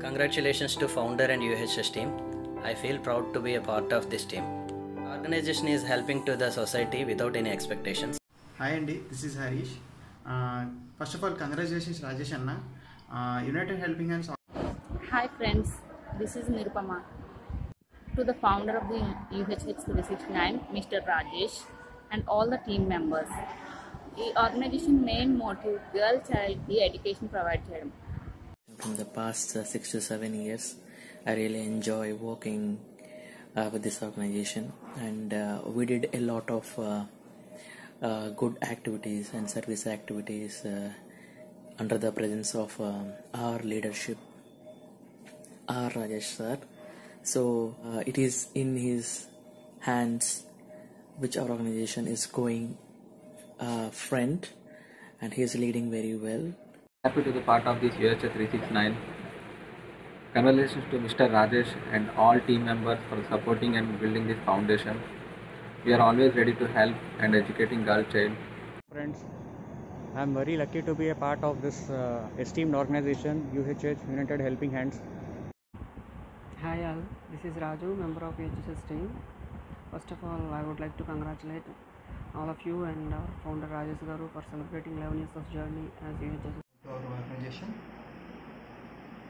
Congratulations to founder and UHS team. I feel proud to be a part of this team. The organization is helping to the society without any expectations. Hi Andy, this is Harish. First of all, congratulations Rajesh Anna. United Helping Hands. Hi friends, this is Nirupama. To the founder of the UHH 369, Mr. Rajesh, and all the team members. The organization main motive girl child education provide cheyadam. In the past 6 to 7 years, I really enjoy working with this organization, and we did a lot of good activities and service activities under the presence of our leadership, our Rajesh sir. So it is in his hands which our organization is going front, and he is leading very well. Happy to be part of this UHS 369. Congratulations to Mr. Rajesh and all team members for supporting and building this foundation. We are always ready to help and educating girl child. Friends, I am very lucky to be a part of this esteemed organization, UHH United Helping Hands. Hi all, this is Raju, member of UHS team. First of all, I would like to congratulate all of you and our founder Rajesh Garu for celebrating 11 years of journey as UHS. Our organisation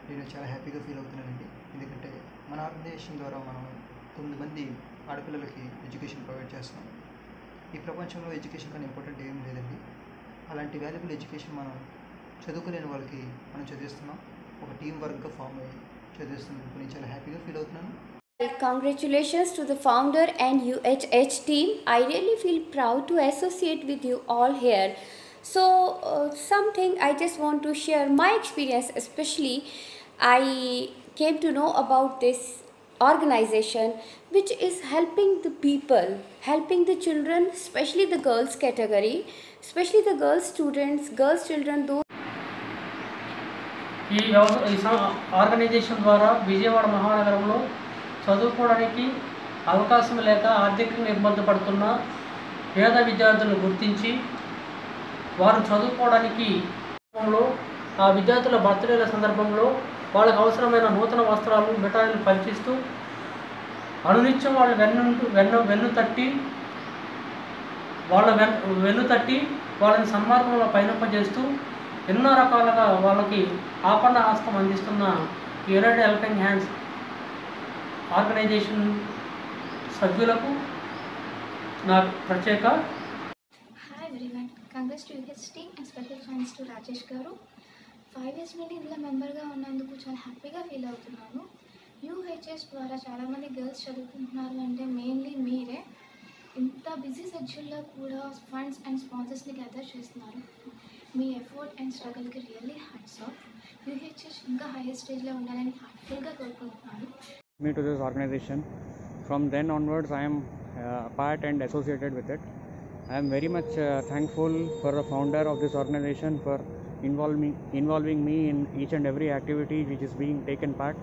నేను చాలా హ్యాపీగా feel అవుతున్నానండి. ఎందుకంటే మన organisation ద్వారా మనం 9 మంది ఆడపిల్లలకి education provide చేస్తున్నాం. ఈ ప్రపంచంలో ఎడ్యుకేషన్ కన్నా ఇంపార్టెంట్ ఏం లేదండి. అలాంటి వాల్యుబుల్ ఎడ్యుకేషన్ మనం చదువుకోలేని వాళ్ళకి మనం చదివిస్తున్నాం. ఒక టీం వర్క్గా ఫామ్ అయ్యి చదివిస్తున్నాం. నేను చాలా హ్యాపీగా ఫీల్ అవుతున్నాను. Congratulations to the founder and UHH team. I really feel proud to associate with you all here. So something I just want to share my experience, especially I came to know about this organization which is helping the people, helping the children, especially the girls category, especially the girls students, girls children. Those ఈ organisation ద్వారా విజయవాడ మహానగరంలో చదువుకోవడానికి అవకాశం లేక ఆర్థికంగా ఇబ్బంది పడుతున్న పేద విద్యార్థులను గుర్తించి వారు చదువుకోవడానికి ఆ విద్యార్థుల బర్త్డేల సందర్భంలో వాళ్ళకు అవసరమైన నూతన వస్త్రాలు మిఠాయిలు పంచిస్తూ అనునిత్యం వాళ్ళు వెన్ను తట్టి వాళ్ళని సన్మార్గంలో పయనింపజేస్తూ ఎన్నో రకాలుగా వాళ్ళకి ఆపన్న హస్తం అందిస్తున్న యునైటెడ్ హెల్పింగ్ హ్యాండ్స్ ఆర్గనైజేషన్ సభ్యులకు నా ప్రత్యేక hi everyone, congrats to UH team and special thanks to Rajesh garu. 5 years నుండి ఇందులో మెంబర్గా ఉన్నందుకు చాలా హ్యాపీగా ఫీల్ అవుతున్నాను. యూహెచ్ఎస్ ద్వారా చాలామంది గర్ల్స్ చదువుకుంటున్నారు అంటే మెయిన్లీ మీరే. ఇంత బిజీ షెడ్యూల్లో కూడా ఫండ్స్ అండ్ స్పాన్సర్స్ని గ్యాదర్ చేస్తున్నారు. మీ ఎఫర్ట్ అండ్ స్ట్రగల్కి రియల్లీ హ్యాట్స్ ఆఫ్. యూహెచ్ఎస్ ఇంకా హైయర్ స్టేజ్లో ఉండాలని హార్ట్ఫుల్గా కోరుకుంటున్నాను. Me to this organization. From then onwards, I am part and associated with it. I am very much thankful for the founder of this organization for involving me in each and every activity which is being taken part.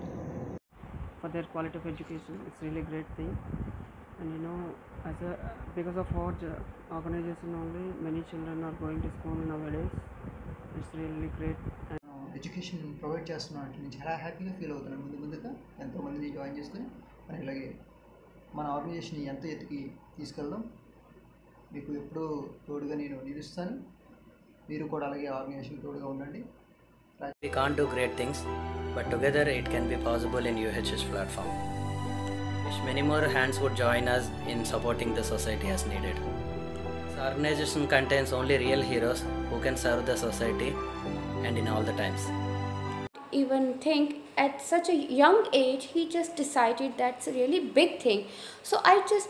For their quality of education, it's really great thing. And you know, because of our organization only, many children are going to school nowadays. It's really great. Education provide చేస్తున్నట్టు నేను చాలా హ్యాపీగా feel అవుతున్నాను. ముందుగా ఎంతోమందిని join చేసుకుని మనం ఇలాగే మన ఆర్గనైజేషన్ని ఎంతో ఎత్తుకి తీసుకెళ్దాం. మీకు ఎప్పుడూ తోడుగా నేను నిలుస్తాను. మీరు కూడా అలాగే ఆర్గనైజేషన్ తోడుగా ఉండండి. We can't do great things, but together it can be possible in UHS platform. Wish many more hands would join us in supporting the society as needed. This organization contains only real heroes who can serve the society and in all the times. even think at such a young age he just decided that's a really big thing. So I just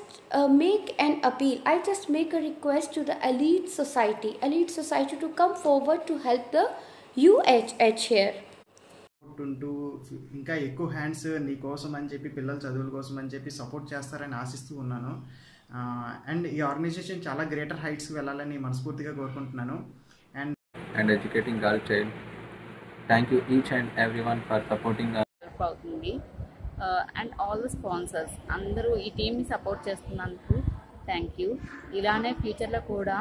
make an appeal, I just make a request to the elite society to come forward to help the UHH here. ఇంకా ఎక్కువ hands నీ కోసం అని చెప్పి పిల్లల చదువుల కోసం అని చెప్పి సపోర్ట్ చేస్తారని ఆశిస్తూ ఉన్నాను. అండ్ ఈ ఆర్గనైజేషన్ చాలా గ్రేటర్ హైట్స్కి వెళ్ళాలని మనస్ఫూర్తిగా కోరుకుంటున్నాను. And educating girl child. Thank you each and everyone for supporting us. And all the sponsors అందరూ ఈ టీమ్ని సపోర్ట్ చేస్తున్నందుకు థ్యాంక్ యూ. ఇలానే ఫ్యూచర్లో కూడా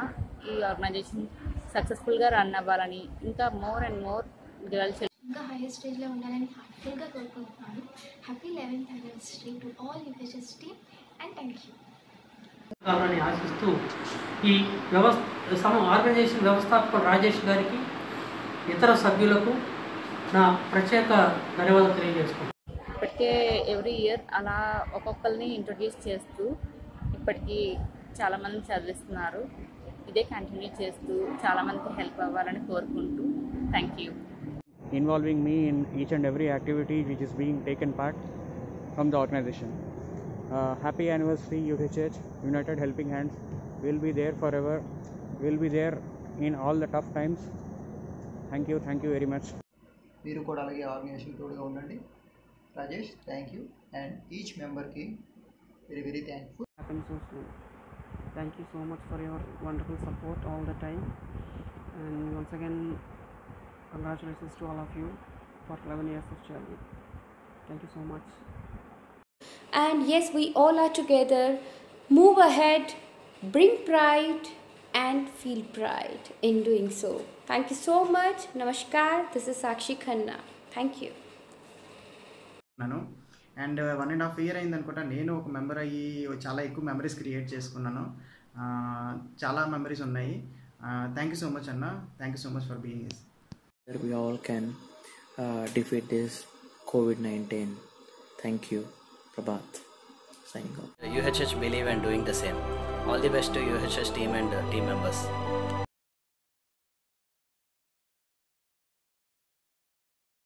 ఈ ఆర్గనైజేషన్ సక్సెస్ఫుల్గా రన్ అవ్వాలని ఇంకా మోర్ అండ్ మోర్ గర్ల్స్ ఇంకా హైయర్ స్టేజ్లో ఉండాలని హార్ట్ఫుల్గా కోరుకుంటున్నాను. Happy 11th anniversary to all UHS team and thank you. కావాలని ఆశిస్తూ ఈ ఆర్గనైజేషన్ వ్యవస్థాపకుడు రాజేష్ గారికి, ఇతర సభ్యులకు నా ప్రత్యేక ధన్యవాదాలు తెలియజేసుకుంటాను. ఇప్పటికే ఎవ్రీ ఇయర్ అలా ఒక్కొక్కరిని ఇంట్రొడ్యూస్ చేస్తూ ఇప్పటికీ చాలామంది చదివిస్తున్నారు. ఇదే కంటిన్యూ చేస్తూ చాలామందికి హెల్ప్ అవ్వాలని కోరుకుంటూ thank you. Involving me in each and every activity which is being taken part from the organization. Happy anniversary UHH, United Helping Hands. We'll be there forever. We'll be there in all the tough times. Thank you very much. మీరు కూడా అలాగే organisation తోడుగా ఉండండి. Rajesh, thank you. And each మెంబర్కి very thankful. Happens so soon. Thank you so much for your wonderful support all the time, and once again congratulations to all of you for 11 years of journey. Thank you so much. And yes, we all are together. Move ahead, bring pride and feel pride in doing so. Thank you so much. Namaskar. This is Sakshi Khanna. Thank you. And 1.5 year అయింది అనుకుంటా నేను ఒక member అయ్యి చాలా ఎక్కువ memories create చేసుకున్నాను. చాలా memories ఉన్నాయి. థ్యాంక్ యూ సో మచ్ అన్న. Thank you so much for being here. We all can defeat this COVID-19. Thank you. Prabhat signing off. UHH believe in doing the same. All the best to UHH team and team members.